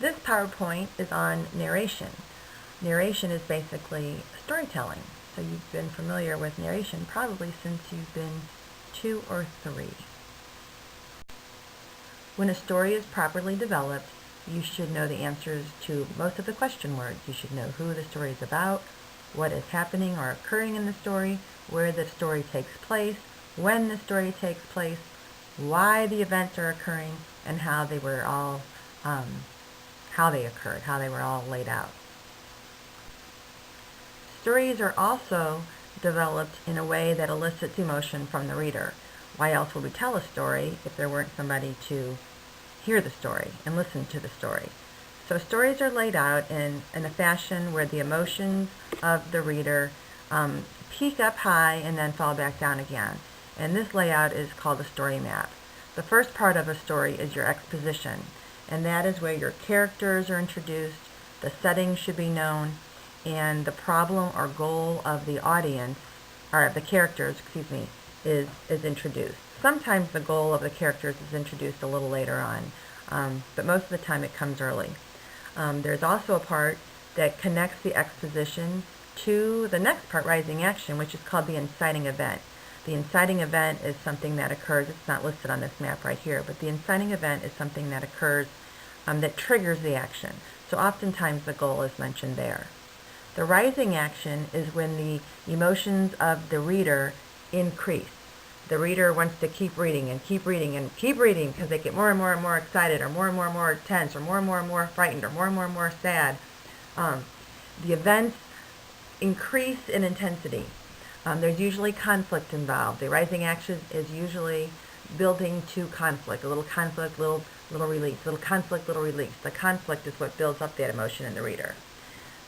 This PowerPoint is on narration. Narration is basically storytelling. So you've been familiar with narration probably since you've been 2 or 3. When a story is properly developed, you should know the answers to most of the question words. You should know who the story is about, what is happening or occurring in the story, where the story takes place, when the story takes place, why the events are occurring, and how they were all occurred, how they were all laid out. Stories are also developed in a way that elicits emotion from the reader. Why else would we tell a story if there weren't somebody to hear the story and listen to the story? So stories are laid out in a fashion where the emotions of the reader peak up high and then fall back down again. And this layout is called a story map. The first part of a story is your exposition, and that is where your characters are introduced, the setting should be known, and the problem or goal of the audience, or of the characters, is introduced. Sometimes the goal of the characters is introduced a little later on, but most of the time it comes early. There's also a part that connects the exposition to the next part, rising action, which is called the inciting event. The inciting event is something that occurs, it's not listed on this map right here, but the inciting event is something that occurs that triggers the action. So oftentimes the goal is mentioned there. The rising action is when the emotions of the reader increase. The reader wants to keep reading and keep reading and keep reading because they get more and more and more excited, or more and more tense, or more and more frightened, or more and more sad. The events increase in intensity. There's usually conflict involved. The rising action is usually building to conflict. A little conflict, little release. Little conflict, little release. The conflict is what builds up that emotion in the reader.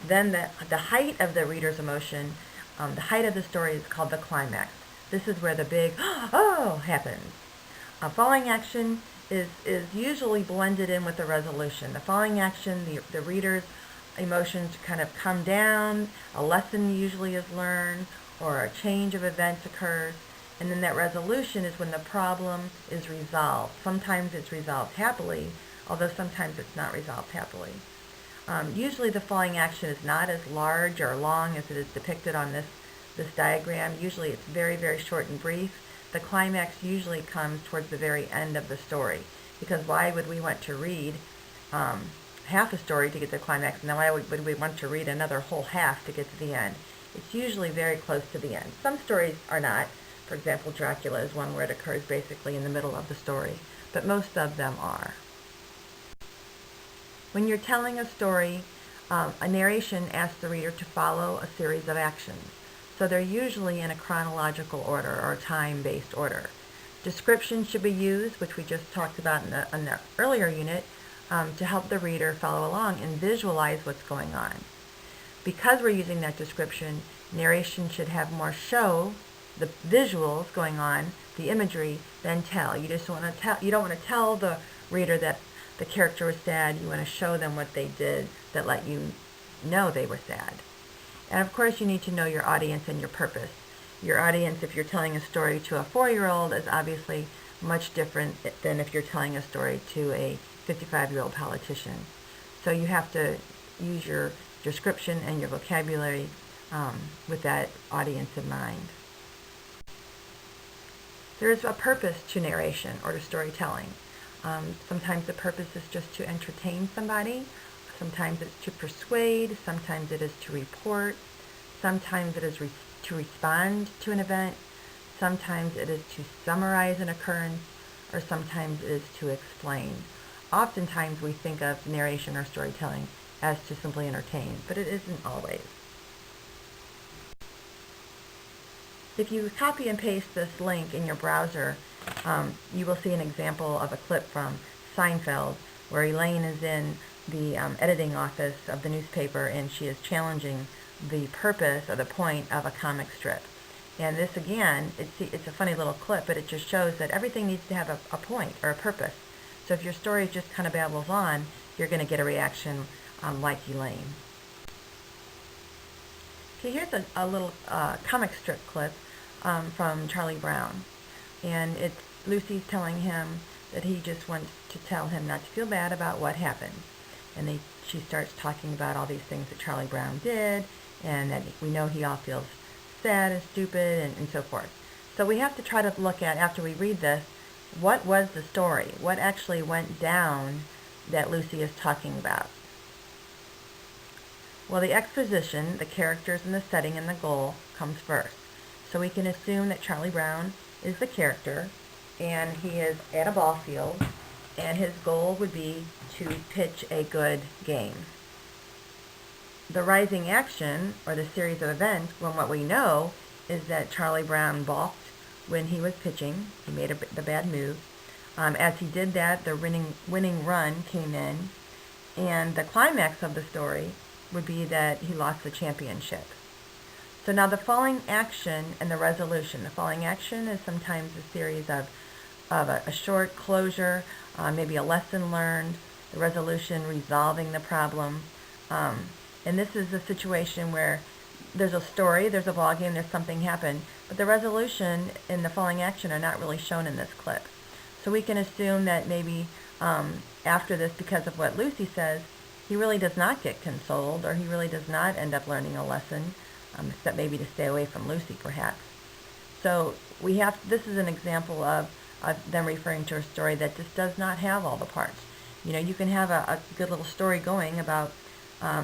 Then the height of the reader's emotion, the height of the story is called the climax. This is where the big oh happens. Falling action is usually blended in with the resolution. The falling action, the reader's emotions kind of come down, a lesson usually is learned, or a change of events occurs, and then that resolution is when the problem is resolved. Sometimes it's resolved happily, although sometimes it's not resolved happily. Usually the falling action is not as large or long as it is depicted on this diagram. Usually it's very, very short and brief. The climax usually comes towards the very end of the story, because why would we want to read half a story to get to the climax, and then why would we want to read another whole half to get to the end? It's usually very close to the end. Some stories are not. For example, Dracula is one where it occurs basically in the middle of the story, but most of them are. When you're telling a story, a narration asks the reader to follow a series of actions. So they're usually in a chronological order or time-based order. Description should be used, which we just talked about in the earlier unit, to help the reader follow along and visualize what's going on. Because we're using that description, narration should have more show, the visuals going on, the imagery, than tell. You don't want to tell the reader that the character was sad. You want to show them what they did that let you know they were sad. And of course you need to know your audience and your purpose. Your audience, if you're telling a story to a 4-year-old, is obviously much different than if you're telling a story to a 55-year-old politician. So you have to use your description and your vocabulary with that audience in mind. There is a purpose to narration or to storytelling. Sometimes the purpose is just to entertain somebody. Sometimes it's to persuade. Sometimes it is to report. Sometimes it is to respond to an event. Sometimes it is to summarize an occurrence, or sometimes it is to explain. Oftentimes we think of narration or storytelling as to simply entertain, but it isn't always. If you copy and paste this link in your browser, you will see an example of a clip from Seinfeld where Elaine is in the editing office of the newspaper, and she is challenging the purpose or the point of a comic strip. And this, again, it's a funny little clip, but it just shows that everything needs to have a point or a purpose. So if your story just kind of babbles on, you're going to get a reaction like Elaine. Okay, here's a little comic strip clip from Charlie Brown. And it's Lucy's telling him that he just wants to tell him not to feel bad about what happened. and she starts talking about all these things that Charlie Brown did, and that we know he all feels sad and stupid, and so forth. So we have to try to look at, after we read this, what was the story? What actually went down that Lucy is talking about? Well, the exposition, the characters and the setting and the goal comes first. So we can assume that Charlie Brown is the character, and he is at a ball field, and his goal would be to pitch a good game. The rising action, or the series of events, when what we know is that Charlie Brown balked when he was pitching. He made the bad move. As he did that, the winning run came in, and the climax of the story would be that he lost the championship. So now the falling action and the resolution. The falling action is sometimes a series of a short closure, maybe a lesson learned, the resolution resolving the problem. And this is a situation where there's a story, there's a ball game, there's something happened, but the resolution and the falling action are not really shown in this clip. So we can assume that maybe after this, because of what Lucy says, he really does not get consoled, or he really does not end up learning a lesson, except maybe to stay away from Lucy, perhaps. So this is an example of them referring to a story that just does not have all the parts. You know, you can have a good little story going about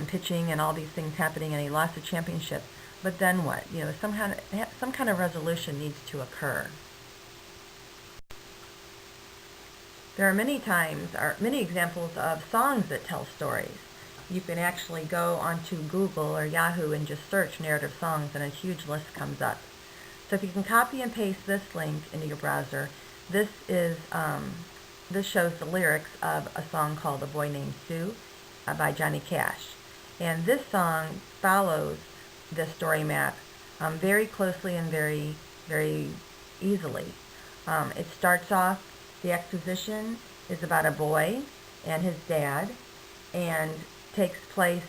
pitching and all these things happening, and he lost the championship, but then what? You know, some kind of resolution needs to occur. There are many examples of songs that tell stories. You can actually go onto Google or Yahoo and just search narrative songs, and a huge list comes up. So if you can copy and paste this link into your browser, this shows the lyrics of a song called "A Boy Named Sue" by Johnny Cash. And this song follows the story map very closely and very, very easily. It starts off, the exposition is about a boy and his dad, and takes place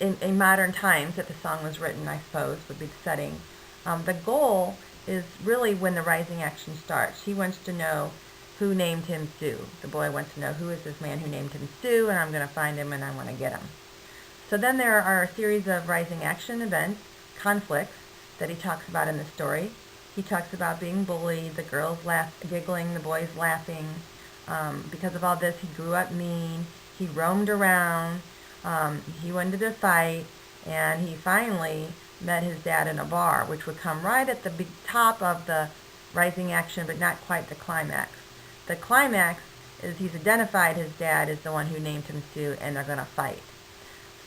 in modern times that the song was written, I suppose, would be the setting. The goal is really when the rising action starts. He wants to know who named him Sue. The boy wants to know, who is this man who named him Sue, and I'm going to find him and I want to get him. So then there are a series of rising action events, conflicts, that he talks about in the story. He talks about being bullied, the girls giggling, the boys laughing. Because of all this, he grew up mean, he roamed around, he wanted to fight, and he finally met his dad in a bar, which would come right at the top of the rising action, but not quite the climax. The climax is he's identified his dad as the one who named him Sue, and they're going to fight.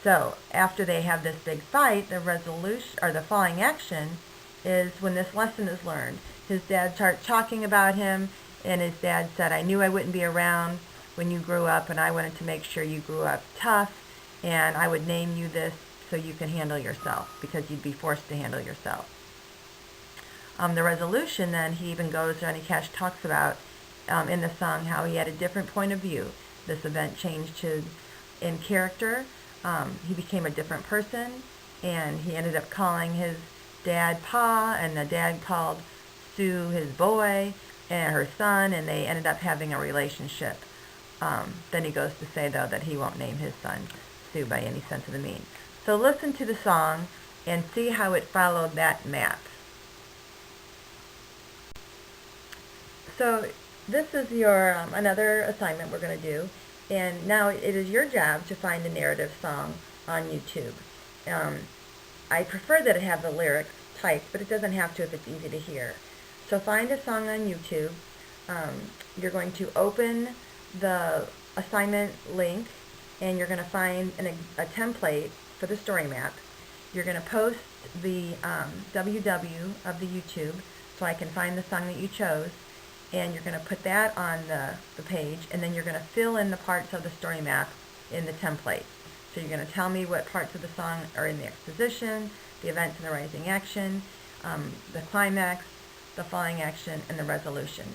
So after they have this big fight, the resolution, or the falling action, is when this lesson is learned. His dad starts talking about him, and his dad said, "I knew I wouldn't be around when you grew up, and I wanted to make sure you grew up tough, and I would name you this so you can handle yourself, because you'd be forced to handle yourself." The resolution, then, he even goes, Johnny Cash talks about in the song how he had a different point of view. This event changed his in character. He became a different person, and he ended up calling his dad Pa, and the dad called Sue his boy and her son, and they ended up having a relationship. Then he goes to say, though, that he won't name his son Sue by any sense of the mean. So listen to the song and see how it followed that map. So this is your another assignment we're going to do, and now it is your job to find a narrative song on YouTube. I prefer that it have the lyrics typed, but it doesn't have to if it's easy to hear. So find a song on YouTube. You're going to open the assignment link, and you're going to find a template for the story map. You're going to post the www of the YouTube so I can find the song that you chose, and you're going to put that on the page, and then you're going to fill in the parts of the story map in the template. So you're going to tell me what parts of the song are in the exposition, the events and the rising action, the climax, the falling action, and the resolution.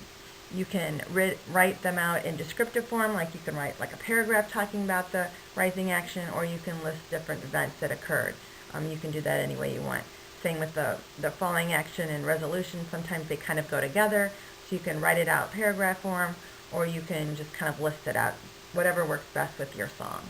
You can write them out in descriptive form, like you can write like a paragraph talking about the rising action, or you can list different events that occurred. You can do that any way you want. Same with the falling action and resolution. Sometimes they kind of go together, so you can write it out paragraph form, or you can just kind of list it out whatever works best with your song.